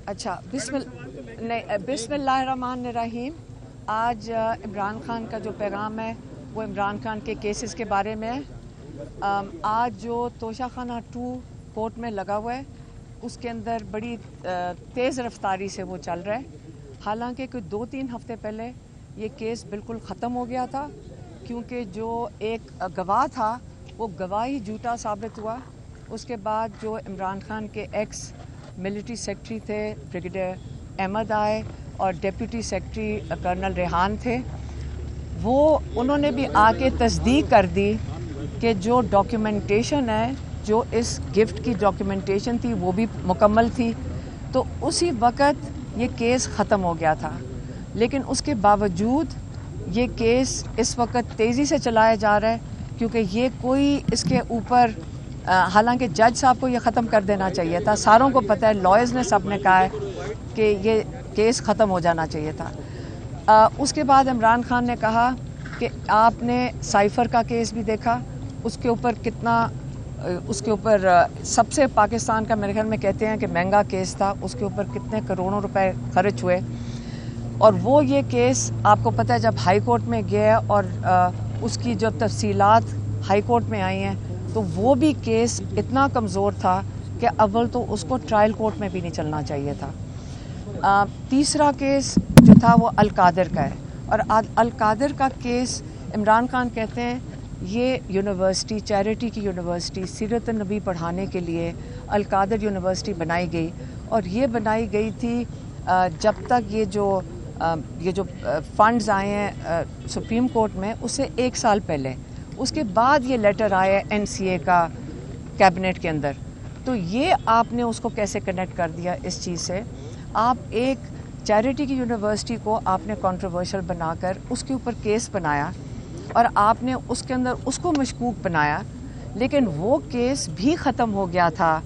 अच्छा बिस्मिल्लाहिर्रहमानिर्रहीम। आज इमरान खान का जो पैगाम है वो इमरान खान के केसेस के बारे में है। आज जो तोशाखाना 2 कोर्ट में लगा हुआ है उसके अंदर बड़ी तेज़ रफ्तारी से वो चल रहा है। हालांकि कोई 2-3 हफ्ते पहले ये केस बिल्कुल ख़त्म हो गया था, क्योंकि जो एक गवाह था वो गवाह ही झूठा साबित हुआ। उसके बाद जो इमरान खान के एक्स मिलिट्री सेक्रेटरी थे ब्रिगेडियर अहमद आए और डिप्टी सेक्रेटरी कर्नल रेहान थे, वो उन्होंने भी आके तस्दीक कर दी कि जो डॉक्यूमेंटेशन है, जो इस गिफ्ट की डॉक्यूमेंटेशन थी वो भी मुकम्मल थी। तो उसी वक्त ये केस ख़त्म हो गया था, लेकिन उसके बावजूद ये केस इस वक्त तेज़ी से चलाया जा रहा है, क्योंकि ये कोई इसके ऊपर हालांकि जज साहब को ये ख़त्म कर देना चाहिए था। सारों को पता है, लॉयर्स ने सब ने कहा है कि ये केस ख़त्म हो जाना चाहिए था। उसके बाद इमरान खान ने कहा कि आपने साइफ़र का केस भी देखा, उसके ऊपर सबसे पाकिस्तान का मेरे ख्याल में कहते हैं कि महंगा केस था, उसके ऊपर कितने करोड़ों रुपए खर्च हुए। और वो ये केस आपको पता है जब हाई कोर्ट में गया और उसकी जो तफसीलात हाई कोर्ट में आई हैं, तो वो भी केस इतना कमज़ोर था कि अव्वल तो उसको ट्रायल कोर्ट में भी नहीं चलना चाहिए था। तीसरा केस जो था वो अल-कादिर का है, और अल-कादिर का केस इमरान खान कहते हैं ये यूनिवर्सिटी, चैरिटी की यूनिवर्सिटी, सीरत नबी पढ़ाने के लिए अल-कादिर यूनिवर्सिटी बनाई गई, और ये बनाई गई थी जब तक ये जो फंड्स आए हैं सुप्रीम कोर्ट में उससे 1 साल पहले। उसके बाद ये लेटर आया NCA का कैबिनेट के अंदर। तो ये आपने उसको कैसे कनेक्ट कर दिया इस चीज़ से? आप एक चैरिटी की यूनिवर्सिटी को आपने कंट्रोवर्शियल बनाकर उसके ऊपर केस बनाया और आपने उसके अंदर उसको मशकूक बनाया, लेकिन वो केस भी ख़त्म हो गया था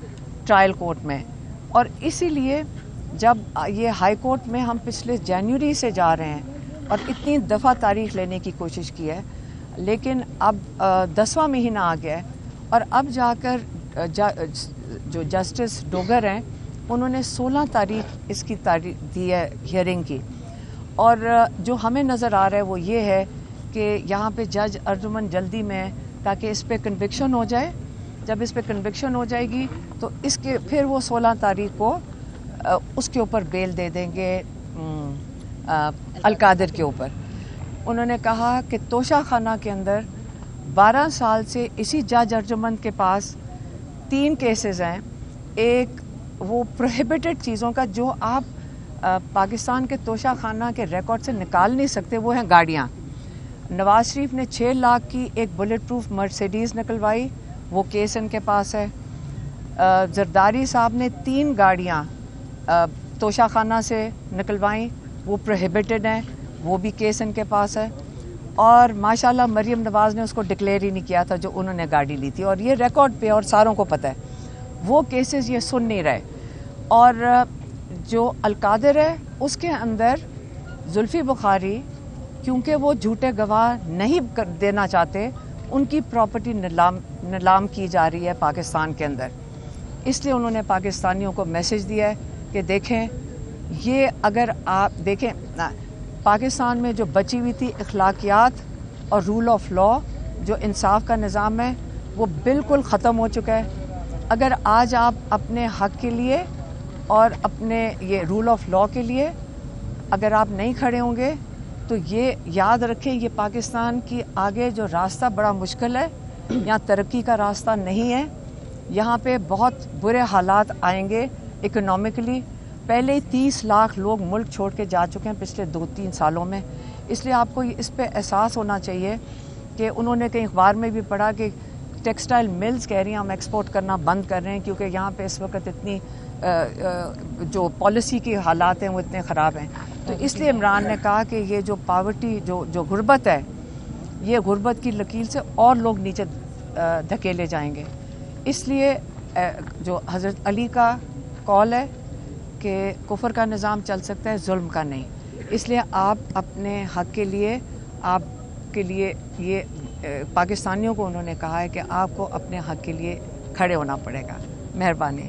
ट्रायल कोर्ट में। और इसीलिए जब ये हाई कोर्ट में हम पिछले जनवरी से जा रहे हैं और इतनी दफ़ा तारीख लेने की कोशिश की है, लेकिन अब 10वां महीना आ गया है, और अब जाकर जो जस्टिस डोगर हैं उन्होंने 16 तारीख इसकी तारीख दी है हियरिंग की। और जो हमें नज़र आ रहा है वो ये है कि यहाँ पे जज अर्जुमन जल्दी में, ताकि इस पे कन्विक्शन हो जाए। जब इस पे कन्विक्शन हो जाएगी तो इसके फिर वो 16 तारीख को उसके ऊपर बेल दे देंगे अल-कादिर के ऊपर। उन्होंने कहा कि तोशाखाना के अंदर 12 साल से इसी जज अर्जुमन के पास 3 केसेस हैं। एक वो प्रोहिबिटेड चीज़ों का जो आप पाकिस्तान के तोशाखाना के रिकॉर्ड से निकाल नहीं सकते, वो हैं गाड़ियाँ। नवाज शरीफ ने 6 लाख की एक बुलेट प्रूफ मर्सिडीज़ निकलवाई, वो केस इनके पास है। जरदारी साहब ने 3 गाड़ियाँ तोशाखाना से निकलवाई, वो प्रोहिबिटेड हैं, वो भी केस इनके पास है। और माशाल्लाह मरीम नवाज़ ने उसको डिक्लेयर ही नहीं किया था जो उन्होंने गाड़ी ली थी, और ये रिकॉर्ड पे और सारों को पता है। वो केसेस ये सुन नहीं रहे। और जो अल-कादिर है उसके अंदर जुल्फ़ी बुखारी, क्योंकि वो झूठे गवाह नहीं देना चाहते, उनकी प्रॉपर्टी नीलाम की जा रही है पाकिस्तान के अंदर। इसलिए उन्होंने पाकिस्तानियों को मैसेज दिया है कि देखें, ये अगर आप देखें पाकिस्तान में जो बची हुई थी अखलाकियात और रूल ऑफ लॉ, जो इंसाफ का निज़ाम है, वो बिल्कुल ख़त्म हो चुका है। अगर आज आप अपने हक़ के लिए और अपने ये रूल ऑफ लॉ के लिए अगर आप नहीं खड़े होंगे तो ये याद रखें, ये पाकिस्तान की आगे जो रास्ता बड़ा मुश्किल है। यहाँ तरक्की का रास्ता नहीं है, यहाँ पे बहुत बुरे हालात आएंगे इकोनॉमिकली। पहले ही 30 लाख लोग मुल्क छोड़ के जा चुके हैं पिछले 2-3 सालों में। इसलिए आपको इस पे एहसास होना चाहिए कि उन्होंने कहीं अखबार में भी पढ़ा कि टेक्सटाइल मिल्स कह रही हैं हम एक्सपोर्ट करना बंद कर रहे हैं, क्योंकि यहाँ पे इस वक्त इतनी जो पॉलिसी के हालात हैं वो इतने ख़राब हैं। तो इसलिए इमरान ने कहा कि ये जो पावर्टी, जो गुर्बत है, ये गुर्बत की लकीर से और लोग नीचे धकेले जाएंगे। इसलिए जो हज़रत अली का कॉल है कि कुफर का निज़ाम चल सकता है, जुल्म का नहीं। इसलिए आप अपने हक़ के लिए, आपके लिए ये पाकिस्तानियों को उन्होंने कहा है कि आपको अपने हक़ के लिए खड़े होना पड़ेगा। मेहरबानी।